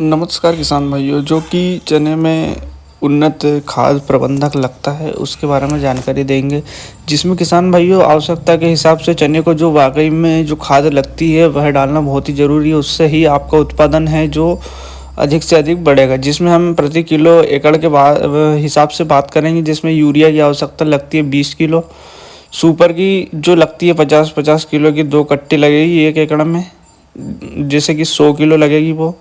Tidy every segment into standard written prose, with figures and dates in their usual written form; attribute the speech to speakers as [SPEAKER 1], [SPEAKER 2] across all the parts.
[SPEAKER 1] नमस्कार किसान भाइयों, जो कि चने में उन्नत खाद प्रबंधक लगता है उसके बारे में जानकारी देंगे। जिसमें किसान भाइयों आवश्यकता के हिसाब से चने को जो वाकई में जो खाद लगती है वह डालना बहुत ही ज़रूरी है। उससे ही आपका उत्पादन है जो अधिक से अधिक बढ़ेगा। जिसमें हम प्रति किलो एकड़ के हिसाब से बात करेंगे, जिसमें यूरिया की आवश्यकता लगती है 20 किलो, सुपर की जो लगती है 50-50 किलो की 2 कट्टी लगेगी 1 एकड़ में, जैसे कि 100 किलो लगेगी वो।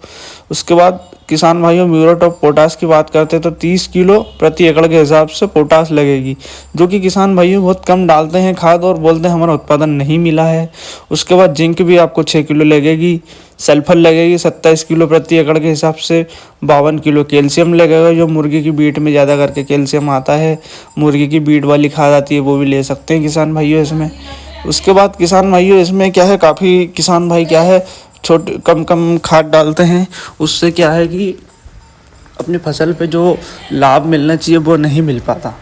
[SPEAKER 1] उसके बाद किसान भाइयों म्यूरेट ऑफ पोटाश की बात करते हैं तो 30 किलो प्रति एकड़ के हिसाब से पोटाश लगेगी, जो कि किसान भाइयों बहुत कम डालते हैं खाद और बोलते हैं हमारा उत्पादन नहीं मिला है। उसके बाद जिंक भी आपको 6 किलो लगेगी, सल्फर लगेगी 27 किलो प्रति एकड़ के हिसाब से, 52 किलो कैल्शियम लगेगा, जो मुर्गी की बीट में ज़्यादा करके कैल्शियम आता है, मुर्गी की बीट वाली खाद आती है वो भी ले सकते हैं किसान भाइयों इसमें। उसके बाद किसान भाइयों इसमें क्या है, काफ़ी किसान भाई क्या है छोटे कम कम खाद डालते हैं। उससे क्या है कि अपनी फसल पे जो लाभ मिलना चाहिए वो नहीं मिल पाता।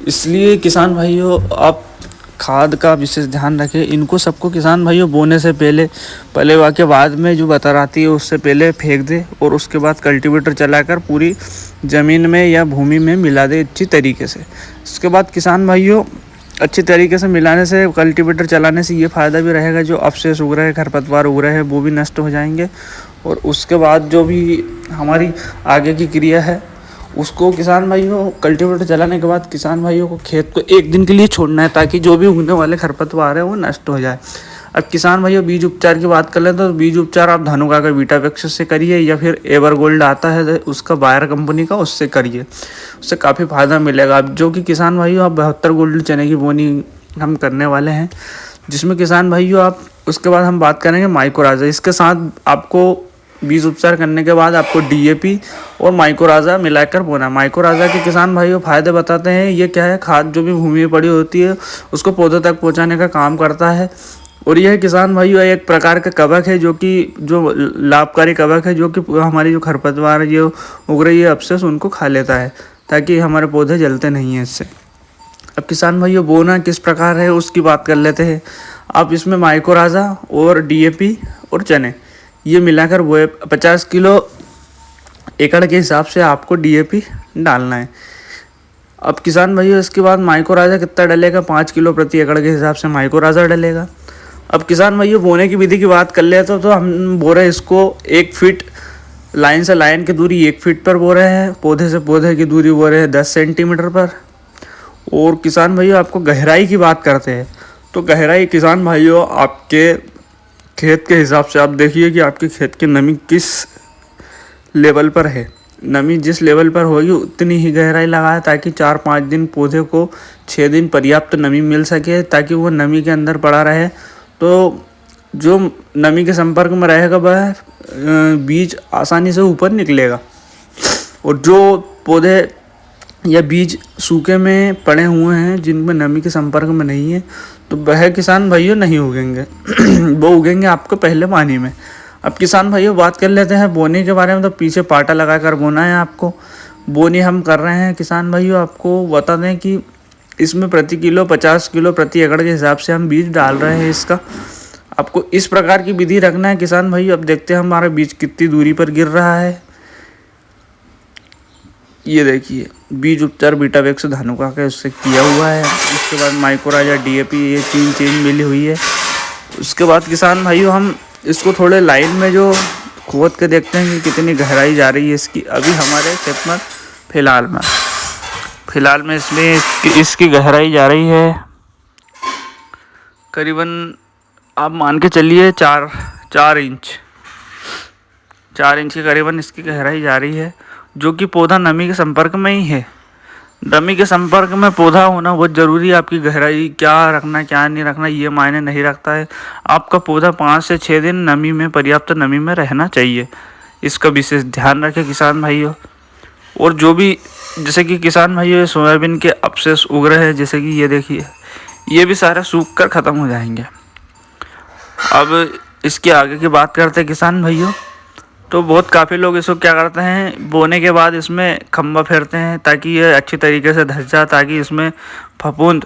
[SPEAKER 1] इसलिए किसान भाइयों आप खाद का विशेष ध्यान रखें। इनको सबको किसान भाइयों बोने से पहले के बाद में जो बतर आती है उससे पहले फेंक दे और उसके बाद कल्टीवेटर चलाकर पूरी ज़मीन में या भूमि में मिला दे अच्छी तरीके से। उसके बाद किसान भाइयों अच्छी तरीके से मिलाने से, कल्टीवेटर चलाने से ये फ़ायदा भी रहेगा, जो अवशेष उग रहे हैं, खरपतवार उग रहे हैं वो भी नष्ट हो जाएंगे। और उसके बाद जो भी हमारी आगे की क्रिया है उसको किसान भाइयों कल्टीवेटर चलाने के बाद किसान भाइयों को खेत को 1 दिन के लिए छोड़ना है, ताकि जो भी उगने वाले खरपतवार हैं वो नष्ट हो जाए। अब किसान भाइयों बीज उपचार की बात कर लें तो बीज उपचार आप धनुका का वीटावेक्स से करिए, या फिर एवर गोल्ड आता है उसका बायर कंपनी का, उससे करिए, उससे काफ़ी फ़ायदा मिलेगा। अब जो कि किसान भाइयों आप 72 गोल्ड चने की बोनी हम करने वाले हैं, जिसमें किसान भाइयों आप उसके बाद हम बात करेंगे माइक्रोराजा। इसके साथ आपको बीज उपचार करने के बाद आपको डीएपी और माइक्रोराजा मिलाकर बोना। माइक्रोराजा के किसान भाइयों फायदे बताते हैं। ये क्या है, खाद जो भी भूमि में पड़ी होती है उसको पौधों तक पहुंचाने का काम करता है। और यह किसान भाइयों एक प्रकार का कवक है, जो लाभकारी कवक है, जो कि हमारी जो खरपतवार जो उग रही है अवशेष उनको खा लेता है, ताकि हमारे पौधे जलते नहीं हैं इससे। अब किसान भाइयों बोना किस प्रकार है उसकी बात कर लेते हैं। आप इसमें माइक्रोराजा और डीएपी और चने ये मिलाकर वो 50 किलो एकड़ के हिसाब से आपको डीएपी डालना है। अब किसान भाइयों इसके बाद माइक्रोराजा कितना डलेगा, 5 किलो प्रति एकड़ के हिसाब से माइक्रोराजा डलेगा। अब किसान भाइयों बोने की विधि की बात कर ले तो हम बो रहे इसको 1 फीट, लाइन से लाइन की दूरी 1 फीट पर बो रहे हैं, पौधे से पौधे की दूरी बो रहे हैं 10 सेंटीमीटर पर। और किसान भाइयों आपको गहराई की बात करते हैं तो गहराई किसान भाइयों आपके खेत के हिसाब से आप देखिए कि आपके खेत की नमी किस लेवल पर है। नमी जिस लेवल पर होगी उतनी ही गहराई लगाए, ताकि 4-5 दिन पौधे को 6 दिन पर्याप्त नमी मिल सके, ताकि वो नमी के अंदर पड़ा रहे। तो जो नमी के संपर्क में रहेगा वह बीज आसानी से ऊपर निकलेगा। और जो पौधे या बीज सूखे में पड़े हुए हैं जिनमें नमी के संपर्क में नहीं है तो वह किसान भाइयों नहीं उगेंगे वो उगेंगे आपको पहले पानी में। अब किसान भाइयों बात कर लेते हैं बोने के बारे में। तो पीछे पाटा लगाकर बोना है आपको। बोनी हम कर रहे हैं किसान भाइयों, आपको बता दें कि इसमें प्रति किलो 50 किलो प्रति एकड़ के हिसाब से हम बीज डाल रहे हैं इसका। आपको इस प्रकार की विधि रखना है किसान भाइयों। अब देखते हैं हमारा बीज कितनी दूरी पर गिर रहा है। ये देखिए बीज उपचार वीटावेक्स धनुका का उससे किया हुआ है। उसके बाद माइक्रोराजा डीएपी ये 3 चीज़ मिली हुई है। उसके बाद किसान भाइयों हम इसको थोड़े लाइन में जो खोद के देखते हैं कि कितनी गहराई जा रही है इसकी। अभी हमारे खेत में फ़िलहाल में इसमें इसकी गहराई जा रही है करीबन आप मान के चलिए 4 इंच के करीबन इसकी गहराई जा रही है, जो कि पौधा नमी के संपर्क में ही है। नमी के संपर्क में पौधा होना बहुत ज़रूरी है। आपकी गहराई क्या रखना क्या नहीं रखना ये मायने नहीं रखता है। आपका पौधा 5 से 6 दिन नमी में, पर्याप्त नमी में रहना चाहिए। इसका विशेष ध्यान रखें किसान भाइयों। और जो भी जैसे कि किसान भाइयों सोयाबीन के अवशेष उग रहे हैं, जैसे कि ये देखिए ये भी सारे सूख कर ख़त्म हो जाएंगे। अब इसके आगे की बात करते हैं किसान भाइयों। तो बहुत काफ़ी लोग इसको क्या करते हैं, बोने के बाद इसमें खंबा फेरते हैं ताकि ये अच्छी तरीके से धस जाए, ताकि इसमें फफूंद